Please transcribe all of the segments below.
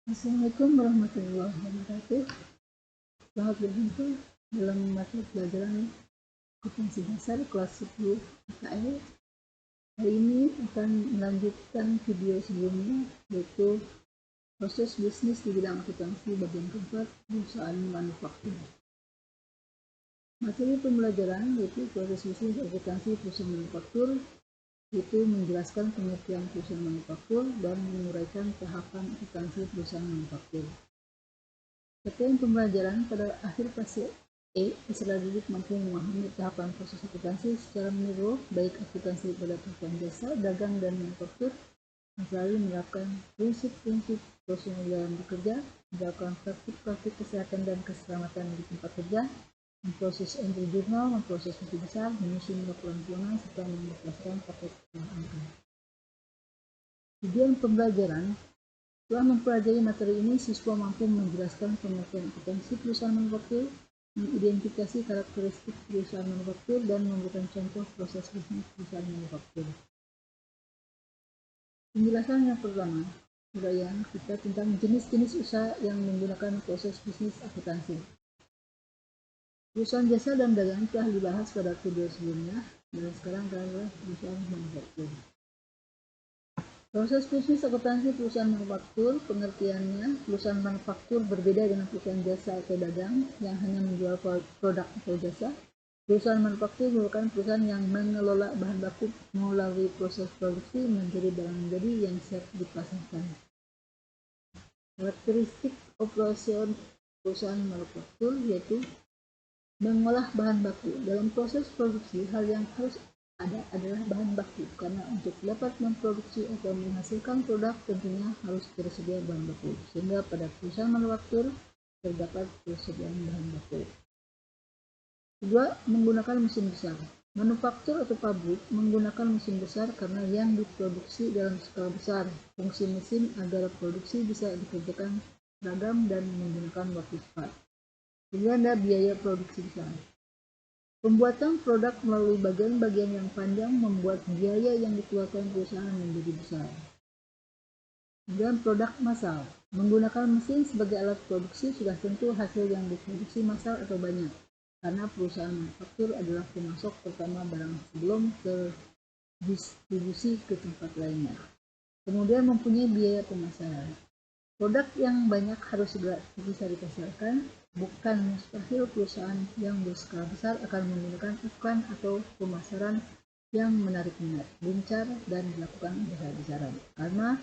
Assalamualaikum warahmatullahi wabarakatuh. Selamat berjumpa dalam mata pelajaran akuntansi dasar kelas 10 PKL. Hari ini akan melanjutkan video sebelumnya, yaitu proses bisnis di bidang akuntansi bagian keempat, perusahaan manufaktur. Materi pembelajaran yaitu proses bisnis akuntansi perusahaan manufaktur, yaitu menjelaskan pengertian perusahaan manufaktur dan menguraikan tahapan akuntansi perusahaan manufaktur. Sertain pembelajaran pada akhir fase E, peserta didik mampu memahami tahapan proses akuntansi secara menyeluruh, baik akuntansi pada perusahaan jasa, dagang, dan manufaktur, selalu menerapkan prinsip-prinsip profesional dalam bekerja, melakukan praktik-praktik kesehatan dan keselamatan di tempat kerja, memproses entry jurnal, memproses misi besar, menyusun laporan keuangan, serta mengoperasikan paket angka. Tujuan pembelajaran: setelah mempelajari materi ini, siswa mampu menjelaskan pengertian akuntansi perusahaan manufaktur, mengidentifikasi karakteristik perusahaan manufaktur, dan memberikan contoh proses bisnis perusahaan manufaktur. Penjelasan yang pertama, uraian kita tentang jenis-jenis usaha yang menggunakan proses bisnis akuntansi. Perusahaan jasa dan dagang telah dibahas pada video sebelumnya, dan sekarang adalah perusahaan manufaktur. Proses bisnis akuntansi perusahaan manufaktur, pengertiannya, perusahaan manufaktur berbeda dengan perusahaan jasa atau dagang yang hanya menjual produk atau jasa. Perusahaan manufaktur merupakan perusahaan yang mengelola bahan baku melalui proses produksi menjadi barang jadi yang siap dipasarkan. Karakteristik operasi perusahaan manufaktur yaitu mengolah bahan baku. Dalam proses produksi, hal yang harus ada adalah bahan baku, karena untuk dapat memproduksi atau menghasilkan produk tentunya harus tersedia bahan baku, sehingga pada perusahaan manufaktur terdapat persediaan bahan baku. Kedua, menggunakan mesin besar. Manufaktur atau pabrik menggunakan mesin besar karena yang diproduksi dalam skala besar. Fungsi mesin agar produksi bisa dikerjakan seragam dan menggunakan waktu cepat. Sehingga ada biaya produksi besar. Pembuatan produk melalui bagian-bagian yang panjang membuat biaya yang dikeluarkan perusahaan menjadi besar. Dan produk massal. Menggunakan mesin sebagai alat produksi sudah tentu hasil yang diproduksi massal atau banyak, karena perusahaan manufaktur adalah pemasok pertama barang sebelum terdistribusi ke tempat lainnya. Kemudian mempunyai biaya pemasaran. Produk yang banyak harus segera bisa dipasarkan. Bukan mustahil perusahaan yang berskala besar akan menggunakan iklan atau pemasaran yang menarik minat, gencar, dan dilakukan besar-besaran. Karena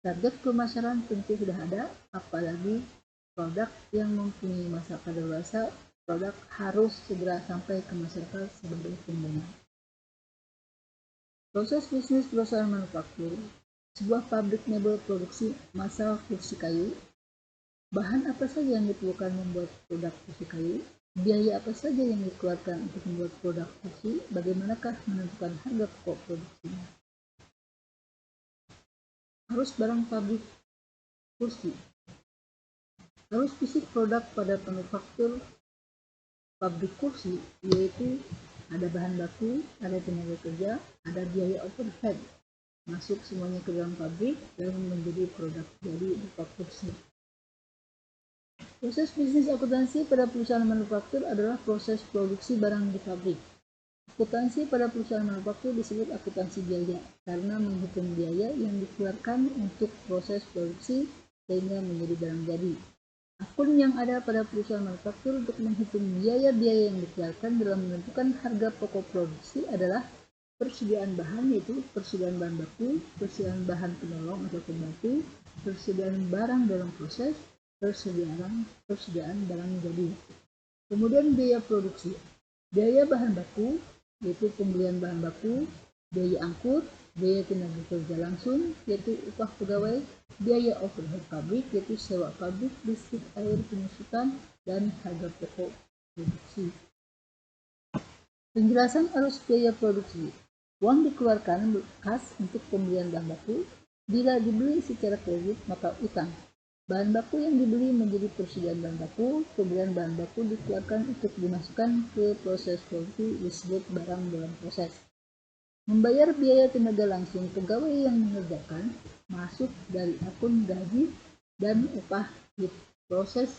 target pemasaran tentu sudah ada, apalagi produk yang mempunyai masa kadaluarsa, produk harus segera sampai ke masyarakat sebagai pengguna. Proses bisnis perusahaan manufaktur. Sebuah pabrik mebel produksi massal kursi kayu. Bahan apa saja yang diperlukan membuat produk kursi kayu? Biaya apa saja yang dikeluarkan untuk membuat produk kursi? Bagaimanakah menentukan harga pokok produksinya? Harus barang pabrik kursi. Harus fisik produk pada manufaktur pabrik kursi, yaitu ada bahan baku, ada tenaga kerja, ada biaya overhead. Masuk semuanya ke dalam pabrik dan menjadi produk jadi berupa kursi. Proses bisnis akuntansi pada perusahaan manufaktur adalah proses produksi barang di pabrik. Akuntansi pada perusahaan manufaktur disebut akuntansi biaya karena menghitung biaya yang dikeluarkan untuk proses produksi sehingga menjadi barang jadi. Akun yang ada pada perusahaan manufaktur untuk menghitung biaya-biaya yang dikeluarkan dalam menentukan harga pokok produksi adalah persediaan bahan, yaitu persediaan bahan baku, persediaan bahan penolong atau pembantu, persediaan barang dalam proses, persediaan barang jadi. Kemudian biaya produksi. Biaya bahan baku, yaitu pembelian bahan baku, biaya angkut, biaya tenaga kerja langsung, yaitu upah pegawai, biaya overhead pabrik, yaitu sewa pabrik, listrik, air, penyusutan, dan harga pokok produksi. Penjelasan arus biaya produksi. Uang dikeluarkan kas untuk pembelian bahan baku. Bila dibeli secara kredit, maka utang. Bahan baku yang dibeli menjadi persediaan bahan baku. Pembelian bahan baku dikeluarkan untuk dimasukkan ke proses produksi disebut barang dalam proses. Membayar biaya tenaga langsung pegawai yang mengerjakan masuk dari akun gaji dan upah di proses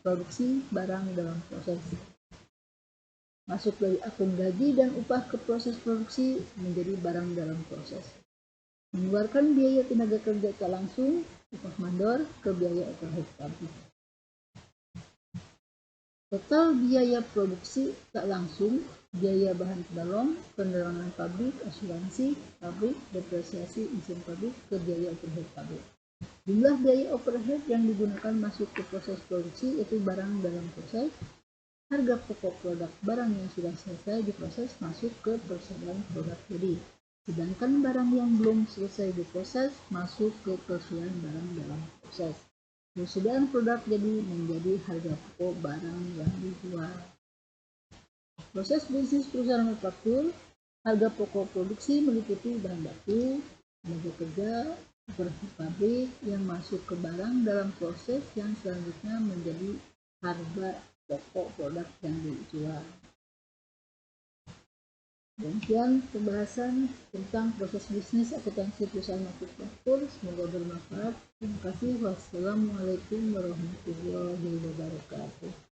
produksi barang dalam proses. Masuk dari akun gaji dan upah ke proses produksi menjadi barang dalam proses. Mengeluarkan biaya tenaga kerja tak langsung, upah mandor ke biaya overhead pabrik. Total biaya produksi tak langsung, biaya bahan penolong, penerangan pabrik, asuransi pabrik, depresiasi mesin pabrik ke biaya overhead pabrik. Jumlah biaya overhead yang digunakan masuk ke proses produksi yaitu barang dalam proses. Harga pokok produk barang yang sudah selesai diproses masuk ke persoalan produk jadi. Sedangkan barang yang belum selesai diproses masuk ke persoalan barang dalam proses. Persediaan produk jadi menjadi harga pokok barang yang dijual. Proses bisnis perusahaan manufaktur, harga pokok produksi meliputi bahan baku, tenaga kerja, operasi pabrik yang masuk ke barang dalam proses yang selanjutnya menjadi harga pokok produk yang dijual. Demikian pembahasan tentang proses bisnis akuntansi perusahaan manufaktur. Semoga bermanfaat. Terima kasih. Wassalamualaikum warahmatullahi wabarakatuh.